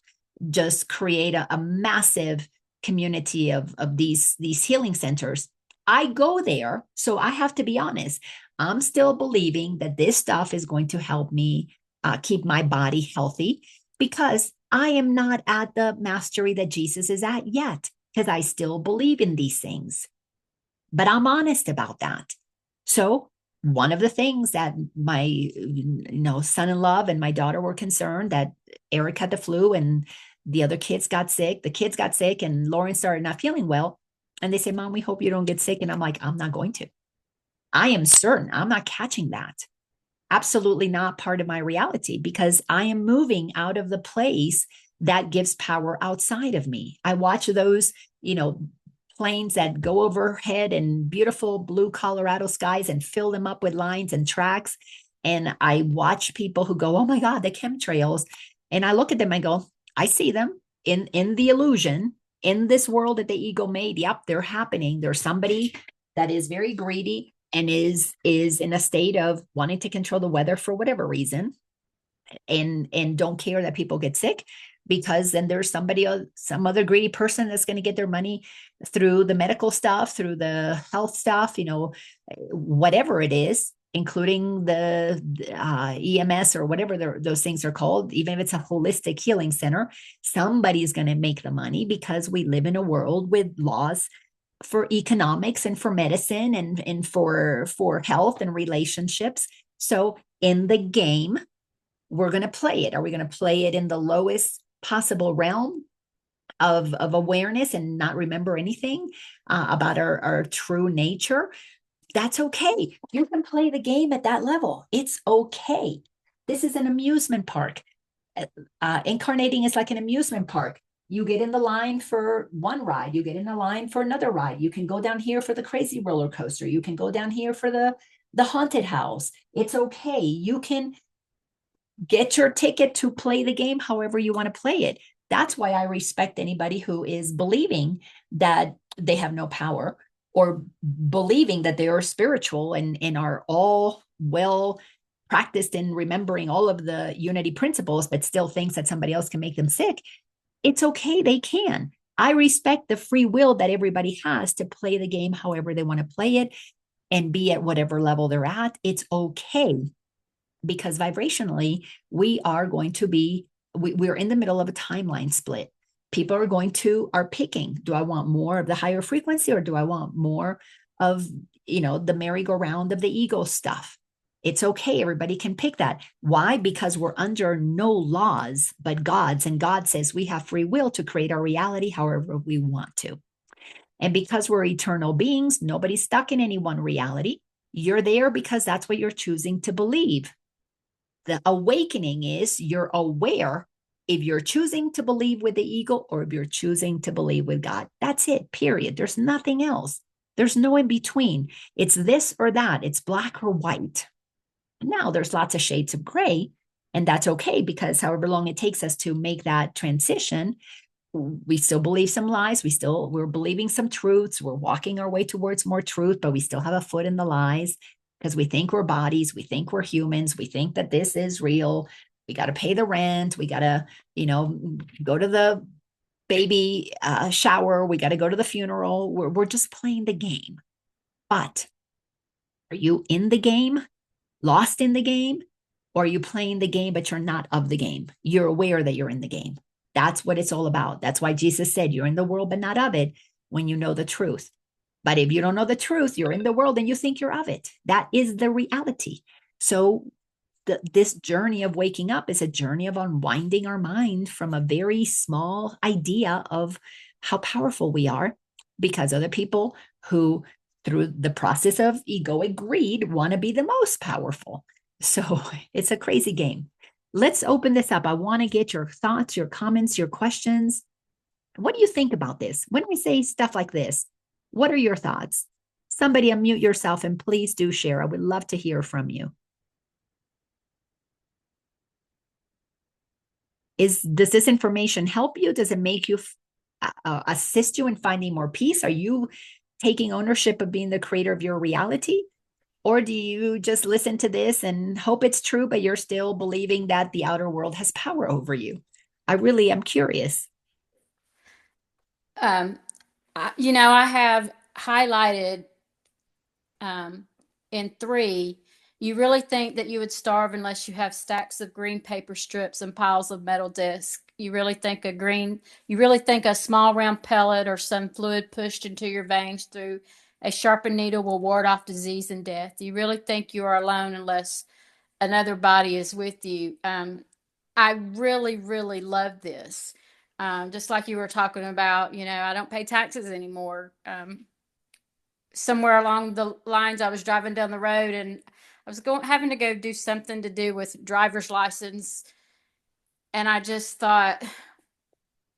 just create a massive community of these healing centers. I go there, so I have to be honest. I'm still believing that this stuff is going to help me keep my body healthy, because I am not at the mastery that Jesus is at yet, because I still believe in these things. But I'm honest about that. So one of the things that my son-in-law and my daughter were concerned that Eric had the flu and the other kids got sick. The kids got sick and Lauren started not feeling well. And they said, Mom, we hope you don't get sick. And I'm like, I'm not going to. I am certain I'm not catching that. Absolutely not part of my reality, because I am moving out of the place that gives power outside of me. I watch those, planes that go overhead in beautiful blue Colorado skies and fill them up with lines and tracks. And I watch people who go, oh my God, the chemtrails. And I look at them and go, I see them in the illusion, in this world that the ego made. Yep, they're happening. There's somebody that is very greedy and is in a state of wanting to control the weather for whatever reason, and don't care that people get sick, because then there's some other greedy person that's going to get their money through the medical stuff, through the health stuff, whatever it is. including the EMS or whatever those things are called, even if it's a holistic healing center, somebody's going to make the money because we live in a world with laws for economics and for medicine and for health and relationships. So in the game, we're going to play it. Are we going to play it in the lowest possible realm of awareness and not remember anything about our true nature? That's okay. You can play the game at that level. It's okay. This is an amusement park. Incarnating is like an amusement park. You get in the line for one ride, you get in the line for another ride. You can go down here for the crazy roller coaster. You can go down here for the haunted house. It's okay. You can get your ticket to play the game however you want to play it. That's why I respect anybody who is believing that they have no power or believing that they are spiritual and are all well practiced in remembering all of the unity principles, but still thinks that somebody else can make them sick. It's okay. They can. I respect the free will that everybody has to play the game however they want to play it and be at whatever level they're at. It's okay, because vibrationally, we are going to be, we're in the middle of a timeline split. People are picking, do I want more of the higher frequency or do I want more of, the merry-go-round of the ego stuff? It's okay. Everybody can pick that. Why? Because we're under no laws but God's. And God says we have free will to create our reality however we want to. And because we're eternal beings, nobody's stuck in any one reality. You're there because that's what you're choosing to believe. The awakening is you're aware if you're choosing to believe with the ego or if you're choosing to believe with God. That's it, period. There's nothing else. There's no in between. It's this or that. It's black or white. Now, there's lots of shades of gray, and that's okay, because however long it takes us to make that transition, we still believe some lies. We're believing some truths. We're walking our way towards more truth, but we still have a foot in the lies because we think we're bodies. We think we're humans. We think that this is real. We got to pay the rent. We got to, go to the baby shower. We got to go to the funeral. We're just playing the game. But are you in the game, lost in the game, or are you playing the game, but you're not of the game? You're aware that you're in the game. That's what it's all about. That's why Jesus said, you're in the world, but not of it, when you know the truth. But if you don't know the truth, you're in the world and you think you're of it. That is the reality. So this journey of waking up is a journey of unwinding our mind from a very small idea of how powerful we are, because other people who, through the process of egoic greed, want to be the most powerful. So it's a crazy game. Let's open this up. I want to get your thoughts, your comments, your questions. What do you think about this? When we say stuff like this, what are your thoughts? Somebody unmute yourself and please do share. I would love to hear from you. Does this information help you? Does it make you assist you in finding more peace? Are you taking ownership of being the creator of your reality? Or do you just listen to this and hope it's true, but you're still believing that the outer world has power over you? I really am curious. I have highlighted in 3. You really think that you would starve unless you have stacks of green paper strips and piles of metal discs? You really think a small round pellet or some fluid pushed into your veins through a sharpened needle will ward off disease and death? You really think you are alone unless another body is with you? I really, really love this. Just like you were talking about, I don't pay taxes anymore. Somewhere along the lines, I was driving down the road and I was having to go do something to do with driver's license. And I just thought,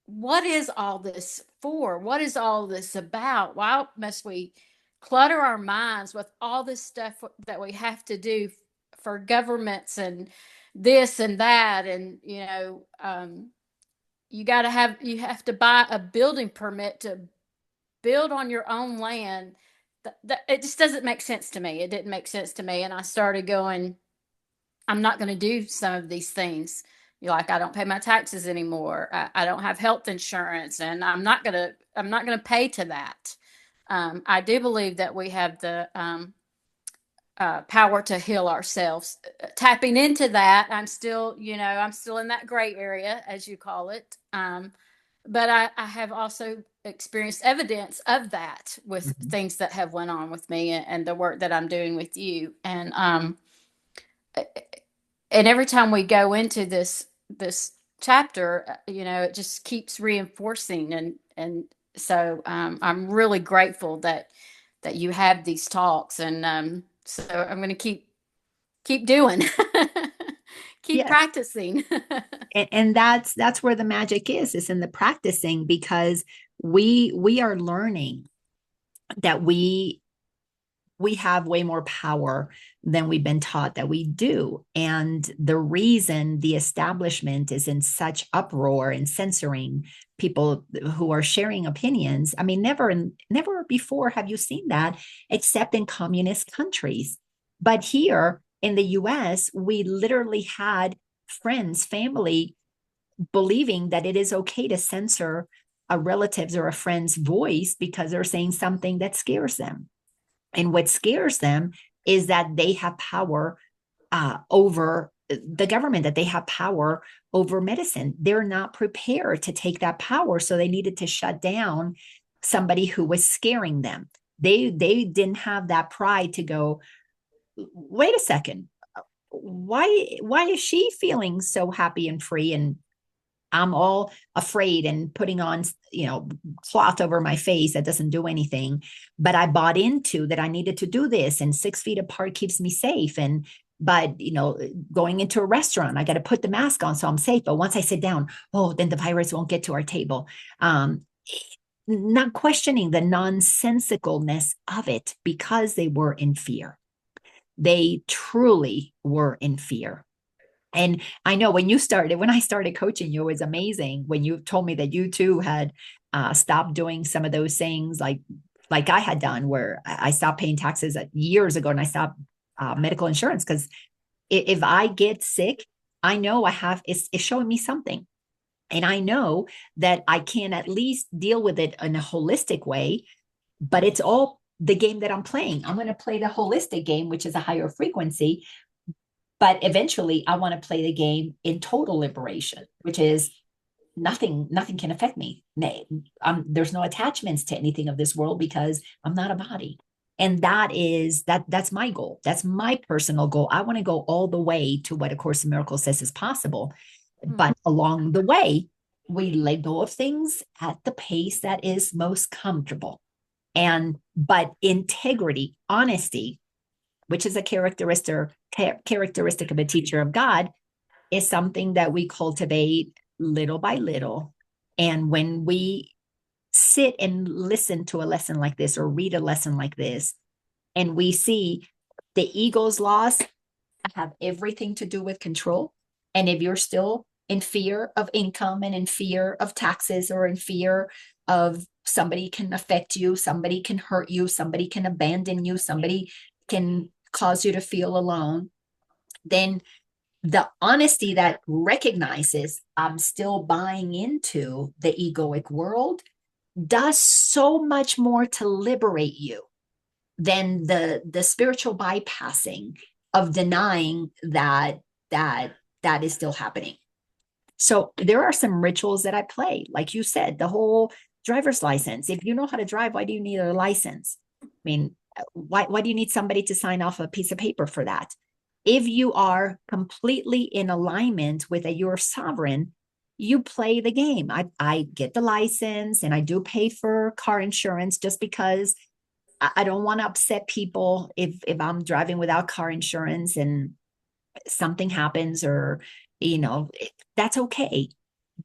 what is all this for? What is all this about? Why must we clutter our minds with all this stuff that we have to do for governments and this and that? And, you have to buy a building permit to build on your own land. It just doesn't make sense to me. It didn't make sense to me. And I started going, I'm not going to do some of these things. Like, I don't pay my taxes anymore. I don't have health insurance, and I'm not going to pay to that. I do believe that we have the power to heal ourselves. Tapping into that, I'm still in that gray area, as you call it. But I have also experienced evidence of that with Mhm. things that have went on with me, and the work that I'm doing with you. And every time we go into this chapter, it just keeps reinforcing, and so I'm really grateful that you have these talks, and so I'm going to keep doing, keep Yes. practicing. And that's where the magic is in the practicing, because we are learning that we have way more power than we've been taught that we do. And the reason the establishment is in such uproar and censoring people who are sharing opinions, I mean, never before have you seen that except in communist countries. But here in the US, we literally had friends, family believing that it is okay to censor a relative's or a friend's voice because they're saying something that scares them. And what scares them is that they have power over the government, that they have power over medicine. They're not prepared to take that power. So they needed to shut down somebody who was scaring them. They didn't have that pride to go, wait a second, why is she feeling so happy and free, and I'm all afraid and putting on, cloth over my face that doesn't do anything. But I bought into that I needed to do this, and 6 feet apart keeps me safe. But going into a restaurant, I got to put the mask on so I'm safe. But once I sit down, oh, then the virus won't get to our table. Not questioning the nonsensicalness of it because they were in fear. They truly were in fear. And I know when I started coaching you, it was amazing when you told me that you too had stopped doing some of those things like I had done, where I stopped paying taxes years ago, and I stopped medical insurance because if I get sick, I know it's showing me something. And I know that I can at least deal with it in a holistic way, but it's all the game that I'm playing. I'm going to play the holistic game, which is a higher frequency, but eventually I want to play the game in total liberation, which is nothing can affect me. There's no attachments to anything of this world because I'm not a body. And that's my goal. That's my personal goal. I want to go all the way to what A Course in Miracles says is possible. But along the way, we let go of things at the pace that is most comfortable. But integrity, honesty, which is a characteristic of a teacher of God, is something that we cultivate little by little. And when we sit and listen to a lesson like this or read a lesson like this, and we see the ego's laws have everything to do with control. And if you're still in fear of income and in fear of taxes or in fear of somebody can affect you, somebody can hurt you, somebody can abandon you, somebody can cause you to feel alone, then the honesty that recognizes I'm still buying into the egoic world does so much more to liberate you than the spiritual bypassing of denying that that is still happening. So there are some rituals that I play, like you said, the whole driver's license. If you know how to drive, why do you need a license? I mean, why do you need somebody to sign off a piece of paper for that? If you are completely in alignment with your sovereign, you play the game. I get the license and I do pay for car insurance just because I don't want to upset people if I'm driving without car insurance and something happens, or that's okay.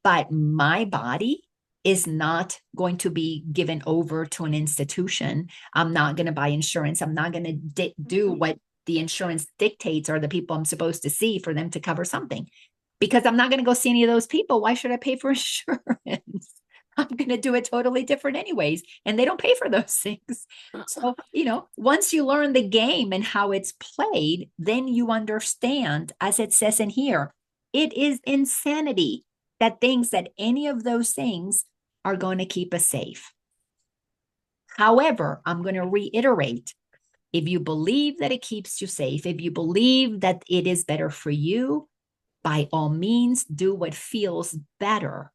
But my body is not going to be given over to an institution. I'm not going to buy insurance. I'm not going to do what the insurance dictates or the people I'm supposed to see for them to cover something, because I'm not going to go see any of those people. Why should I pay for insurance? I'm going to do it totally different anyways. And they don't pay for those things. So, once you learn the game and how it's played, then you understand, as it says in here, it is insanity that thinks that any of those things are going to keep us safe. However, I'm going to reiterate If you believe that it keeps you safe, if you believe that it is better for you, by all means, do what feels better,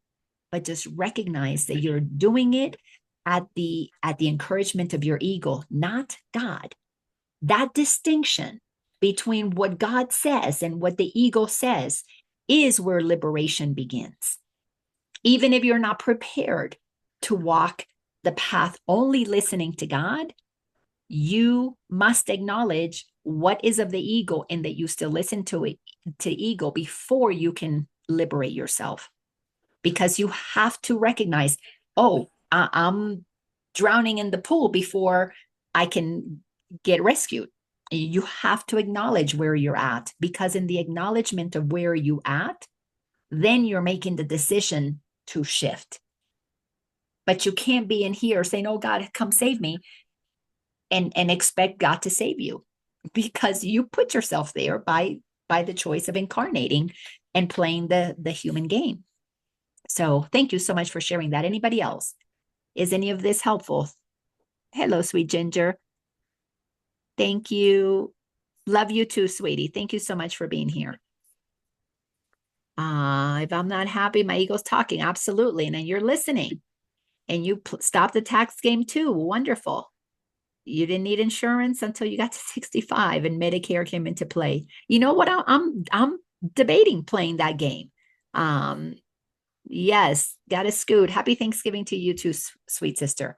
but just recognize that you're doing it at the encouragement of your ego, not God. That distinction between what God says and what the ego says is where liberation begins. Even if you're not prepared to walk the path only listening to God, you must acknowledge what is of the ego and that you still listen to it, to ego, before you can liberate yourself. Because you have to recognize, oh, I'm drowning in the pool before I can get rescued. You have to acknowledge where you're at, because in the acknowledgement of where you at, then you're making the decision to shift. But you can't be in here saying, oh God, come save me, and expect God to save you, because you put yourself there by the choice of incarnating and playing the human game. So thank you so much for sharing that. Anybody else? Is any of this helpful? Hello, sweet Ginger. Thank you. Love you too, sweetie. Thank you so much for being here. If I'm not happy, my ego's talking. Absolutely. And then you're listening and you stop the tax game too. Wonderful. You didn't need insurance until you got to 65 and Medicare came into play. You know what? I'm debating playing that game. Um, yes, got to scoot. Happy Thanksgiving to you too, sweet sister.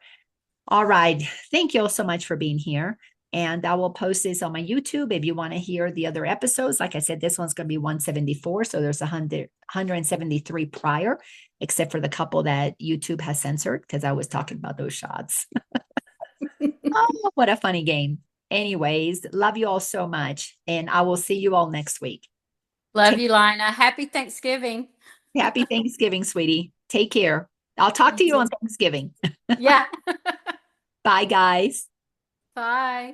All right. Thank you all so much for being here. And I will post this on my YouTube if you want to hear the other episodes. Like I said, this one's going to be 174. So there's 173 prior, except for the couple that YouTube has censored because I was talking about those shots. Oh, what a funny game. Anyways, love you all so much. And I will see you all next week. Love Take, you, Lina. Happy Thanksgiving. happy Thanksgiving, sweetie. Take care. I'll talk You to you on too. Thanksgiving. Yeah. Bye, guys. Bye.